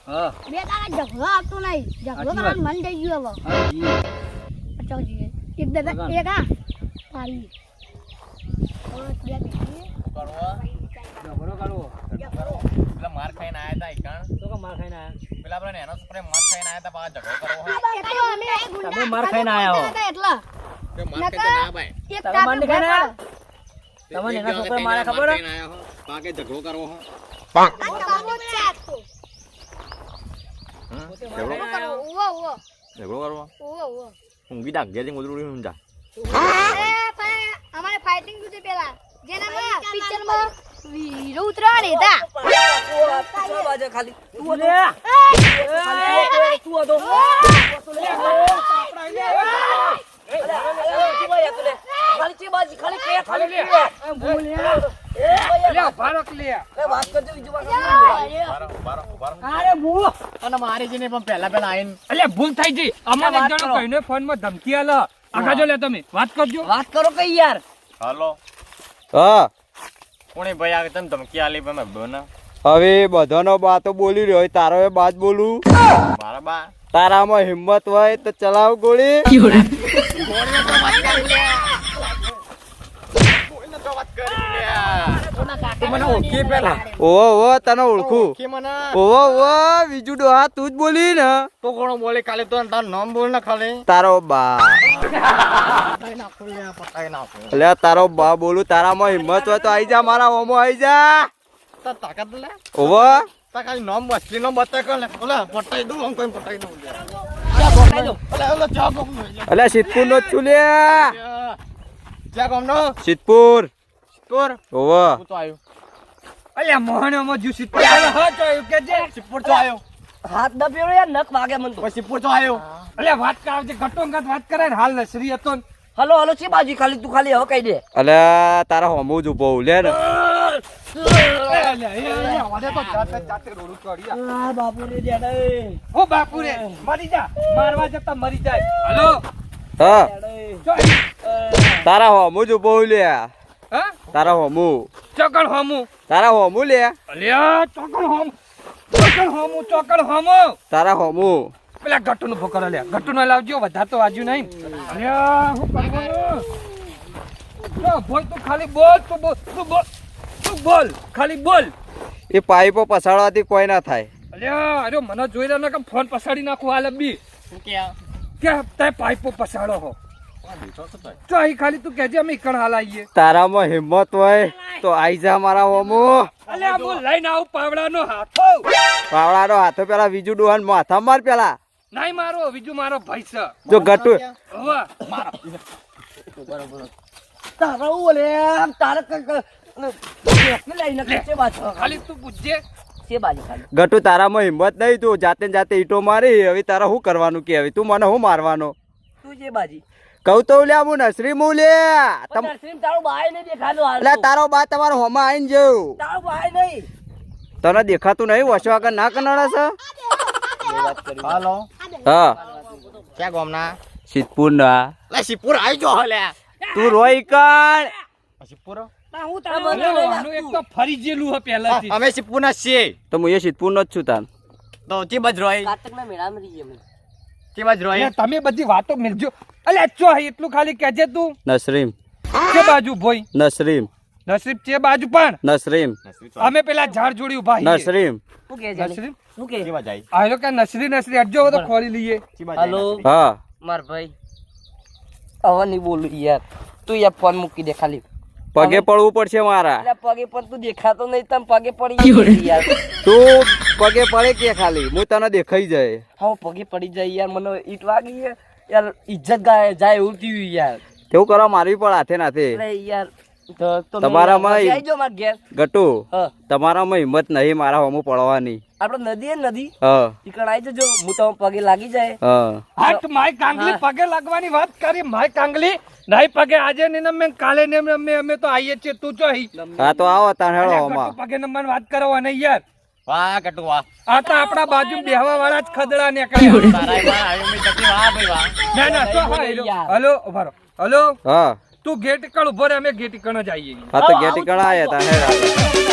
હા બે તારા ઝઘડો આવતો નહીં ઝઘડો કરવાનું મન થઈ ગયું હવે ચાલ જીએ એક દાદા એક આ પાડી હવે બે દીકરી ઝઘડો કરવો પેલા માર ખાઈને આયા તા ઈકણ તો કે માર ખાઈને આયા પેલા આપણે એનો છોકરે માર ખાઈને આયા તા પાછા ઝઘડો કરવો તમે માર ખાઈને આયા હો એટલા કે માર ખાઈને ના ભાઈ એક તમે માર નહીં ખાઈને આયા? તમને એના છોકરા મારા ખબર હે? પાકે ઝઘડો કરવો હો ઝઘડો કરવો ઊંઘી ડાક ગયા ગોદરું ઊંઘા અમારે ફાઇટિંગ થયું પેલા જેનામાં પિક્ચરમાં વીરો ઉતરવા દેતા ખાલી તું લે તું હતો ભૂલ થઈ ગઈ અમારે એક જણો કહીને ફોનમાં ધમકી આલે આગાજો લે તમે વાત કરજો વાત કરો કઈ યાર હાલો હા કોણે ભાઈ આ તને ધમકી આલી પણ મેં બોના હવે બધાનો બા તો બોલી રહ્યો હોય, તારો એ બાત બોલું. મારા બા તારામાં હિંમત હોય તો ચલાવ ગોળી. ઓવો તને ઓળખું. ઓવો બીજું ડોહા તું જ બોલી ને. તો કોણ બોલે ખાલી તો તારું નામ બોલ ને ખાલી તારો બા. એટલે તારો બા બોલું. તારામાં હિંમત હોય તો આઈ જા, મારા ઓમો આઈ જા. તાકાત લે ઓવો તા ખાલી નામ બસલી નામ બતા કર લે ઓલા પટાઈ દઉં આમ કોઈ પટાઈ દઉં ઓલા ચા કોમ એટલે સિદ્ધપુર નો જ છું લે. ચા કોમ નો સિદ્ધપુર. તોર ઓવો હું તો આયો અલ્યા મોહણમાં જ્યુ સિદ્ધપુર હા જોયું કે જે સિપુર તો આયો હાથ દબ્યો યાર નખ વાગે મન તો પછી સિપુર તો આયો અલ્યા વાત કરાવજે ઘટોંગત વાત કરે ને હાલ નસરી હતો ને હલો હલો છે બાજી ખાલી તું ખાલી હવે કહી દે એટલે તારા હોમું જ ઉભો લે ને. ઓ બાપુ રે મરી જા મારવા જતા મરી જાય હલો હા તારા હોમું જ ઉભો લે. હા તારા હોમું ચોકણ હોમું તારા હોમું લે. અલ્યા ચોકણ હોમું ચોકણ હોમું તારા હોમું પેલા ગટ્ટુ નું ભોકર લે ગટ્ટુ નો લાવજો વધારે તો વાજ્યું નહીં અલ્યા હું કરવાનું જો બોલ તું ખાલી બોલ તું બોલ ખાલી બોલ એ પાઇપો પસાડવાથી કોઈ ના થાય. અલ્યા અરે મને જોઈ રહ્યો ને કે ફોન પસાડી નાખું હાલ બી શું કે તે પાઇપો પસાડો હો તો અહીં ખાલી તું કહેજે અમે ઈકણ હાલ આવીએ તારામાં હિંમત હોય તો આઈ જા મારા હોમું. અલ્યા હું લઈને આવું પાવડાનો હાથો પાવડાનો હાથો પેલા બીજું ડોહન માથા માર પેલા. નહીં મારો બીજું મારો ભાઈ છે જો ગટુ હવે તારા ઓલે તારા ખાલી તું પૂછજે ગટુ તારામાં હિંમત નહીં. તું જાતે ને જાતે ઈટો મારી. હવે તારા શું કરવાનું કે હવે તું મને શું મારવાનો કહું તો લે હું નસરી મું લે. એટલે તારો બા તમારો હોમાં આવીને જેવું તને દેખાતું નહીં વસો આગળ ના કરનારા છે. હાલો હા ક્યાં ગામના સિદ્ધપુર ના. લે સિપુર આવી જો હલે તું રોઈ કર. સિપુર એક તો ફરી જેલું હે પહેલાથી અમે સિપુર ના છીએ તો હું એ સિદ્ધપુર નો જ છું તાન. તો તી બજ રોય તી બજ રોય અલ્યા તમે બધી વાતો મિલજો અલ્યા ચો એટલું ખાલી કહેજે તું નસરીમ કે બાજુ ભોઈ નસરીમ નસીબ છે બાજુ પણ નસરીમ અમે પેલા ઝાડ જોડી ઉભા છીએ નસરીમ. નસરીમ તી બજ આઈ આયો કે નસરી અડજો તો ખોલી લઈએ તી બજ હાલો હા માર ભાઈ હવે નહીં બોલું યાર તું યાર ફોન મૂકી દે ખાલી પગે પડવું પડશે મારા. એટલે પગે પર તું દેખાતો નહીં તમે પગે પડી યાર તું પગે પડે કે ખાલી હું તને દેખાઈ જાય. હા પગે પડી જાય યાર મને ઈટ વાગી યાર ઇજ્જત જાય એવું થયું યાર કેવું કરવા મારવી પડે હાથે નાથે. એટલે યાર તો તમારામાં આવી જાઓ માર ઘેર ગટુ હા તમારામાં હિંમત નહીં મારા હોમું પડવાની. આપણે નદી હે નદી હા ઈકણ આવી જજો હું તો પગે લાગી જાય હા હટ માય કાંગલી પગે લાગવાની વાત કરી માય કાંગલી નહીં પગે આજે ને મેં કાલે ને અમે તો આવીએ છીએ તું ચો હી હા તો આવો તાણ હેડો અલ્યા, હોમાં. ગટુ પગે નંબર વાત કરવા નહીં યાર વાહ કટુ વાહ આ તો આપણા બાજુ બેહવા વાળા જ ખદડા નીકળ્યા તારા માં આયો મે તકી વાહ ભાઈ વાહ ના ના તો હા હેલો. હલો ઉભારો હલો હા તું ગેટ કણ ઉભો રે અમે ગેટ કણ જ આવીએ હા તો ગેટી કણા આયા તા હેડ.